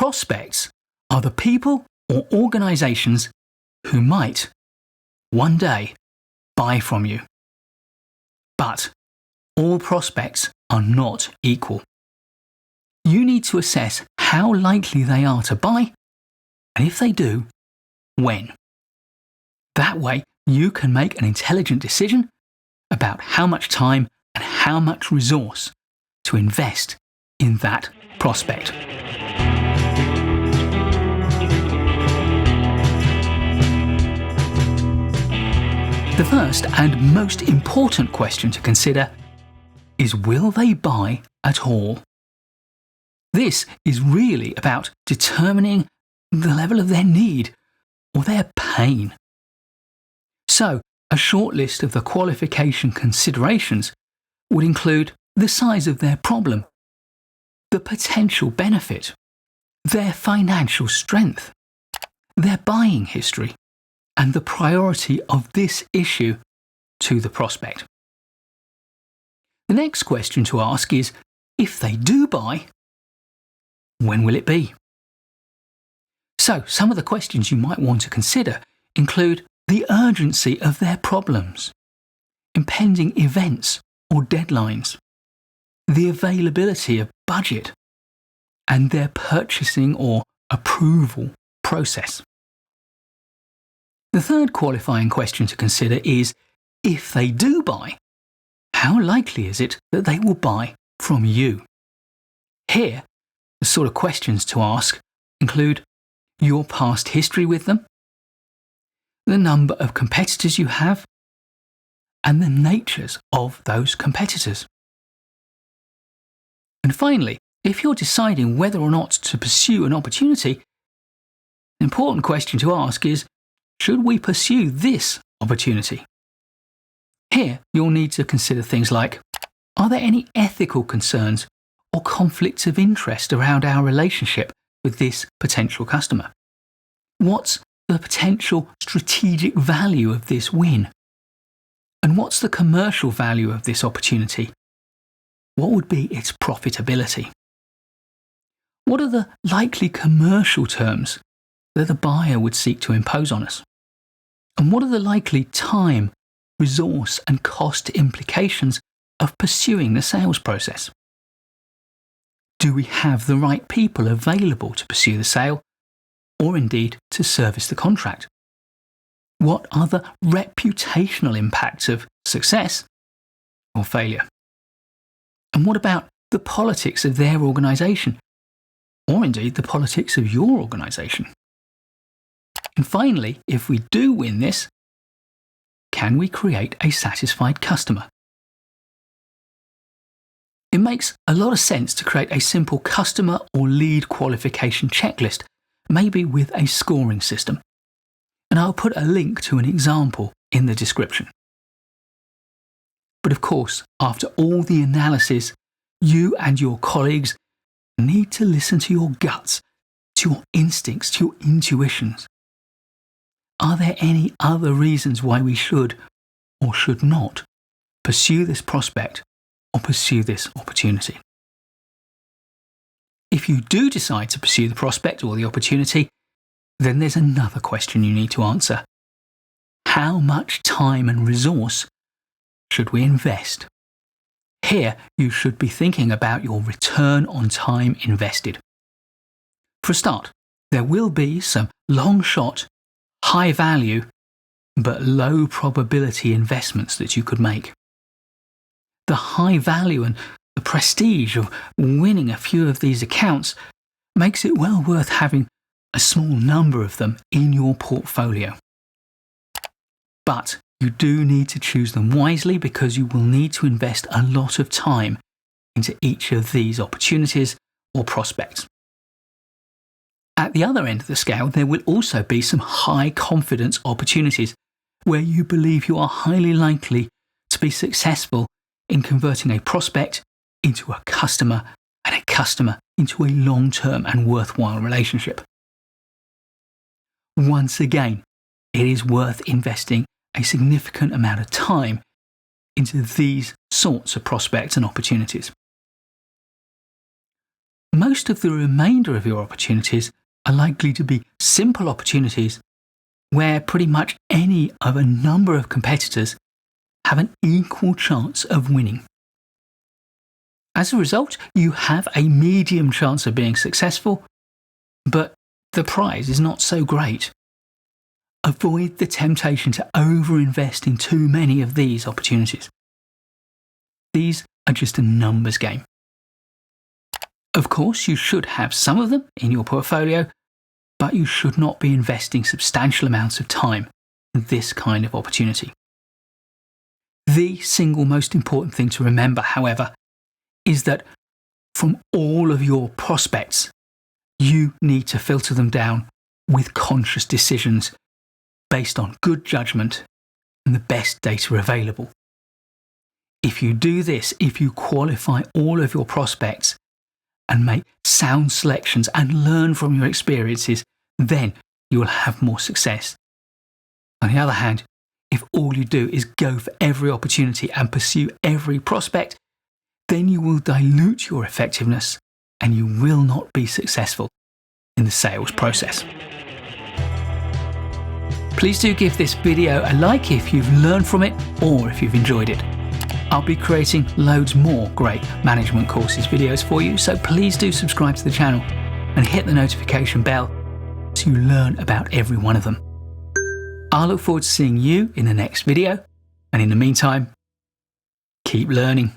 prospects are the people or organisations who might, one day, buy from you. But all prospects are not equal. You need to assess how likely they are to buy, and if they do, when. That way, you can make an intelligent decision about how much time and how much resource to invest in that prospect. The first and most important question to consider is, will they buy at all? This is really about determining the level of their need or their pain. So, a short list of the qualification considerations would include the size of their problem, the potential benefit, their financial strength, their buying history, and the priority of this issue to the prospect. The next question to ask is, if they do buy, when will it be? So, some of the questions you might want to consider include the urgency of their problems, impending events or deadlines, the availability of budget, and their purchasing or approval process. The third qualifying question to consider is, if they do buy, how likely is it that they will buy from you? Here, the sort of questions to ask include your past history with them, the number of competitors you have, and the natures of those competitors. And finally, if you're deciding whether or not to pursue an opportunity, an important question to ask is, should we pursue this opportunity? Here, you'll need to consider things like, are there any ethical concerns or conflicts of interest around our relationship with this potential customer? What's the potential strategic value of this win? And what's the commercial value of this opportunity? What would be its profitability? What are the likely commercial terms that the buyer would seek to impose on us? And what are the likely time, resource, and cost implications of pursuing the sales process? Do we have the right people available to pursue the sale, or indeed to service the contract? What are the reputational impacts of success or failure? And what about the politics of their organisation, or indeed the politics of your organisation? And finally, if we do win this, can we create a satisfied customer? It makes a lot of sense to create a simple customer or lead qualification checklist, maybe with a scoring system. And I'll put a link to an example in the description. But of course, after all the analysis, you and your colleagues need to listen to your guts, to your instincts, to your intuitions. Are there any other reasons why we should or should not pursue this prospect or pursue this opportunity? If you do decide to pursue the prospect or the opportunity, then there's another question you need to answer. How much time and resource should we invest? Here, you should be thinking about your return on time invested. For a start, there will be some long-shot, high-value, but low-probability investments that you could make. The high value and the prestige of winning a few of these accounts makes it well worth having a small number of them in your portfolio. But you do need to choose them wisely, because you will need to invest a lot of time into each of these opportunities or prospects. At the other end of the scale, there will also be some high confidence opportunities where you believe you are highly likely to be successful in converting a prospect into a customer and a customer into a long-term and worthwhile relationship. Once again, it is worth investing a significant amount of time into these sorts of prospects and opportunities. most of the remainder of your opportunities are likely to be simple opportunities where pretty much any of a number of competitors have an equal chance of winning. As a result, you have a medium chance of being successful, but the prize is not so great. Avoid the temptation to overinvest in too many of these opportunities. These are just a numbers game. Of course, you should have some of them in your portfolio, but you should not be investing substantial amounts of time in this kind of opportunity. The single most important thing to remember, however, is that from all of your prospects, you need to filter them down with conscious decisions based on good judgment and the best data available. If you do this, if you qualify all of your prospects and make sound selections and learn from your experiences, then you will have more success. On the other hand, if all you do is go for every opportunity and pursue every prospect, then you will dilute your effectiveness and you will not be successful in the sales process. Please do give this video a like if you've learned from it or if you've enjoyed it. I'll be creating loads more great management courses videos for you, so please do subscribe to the channel and hit the notification bell so you learn about every one of them. I'll look forward to seeing you in the next video, and in the meantime, keep learning.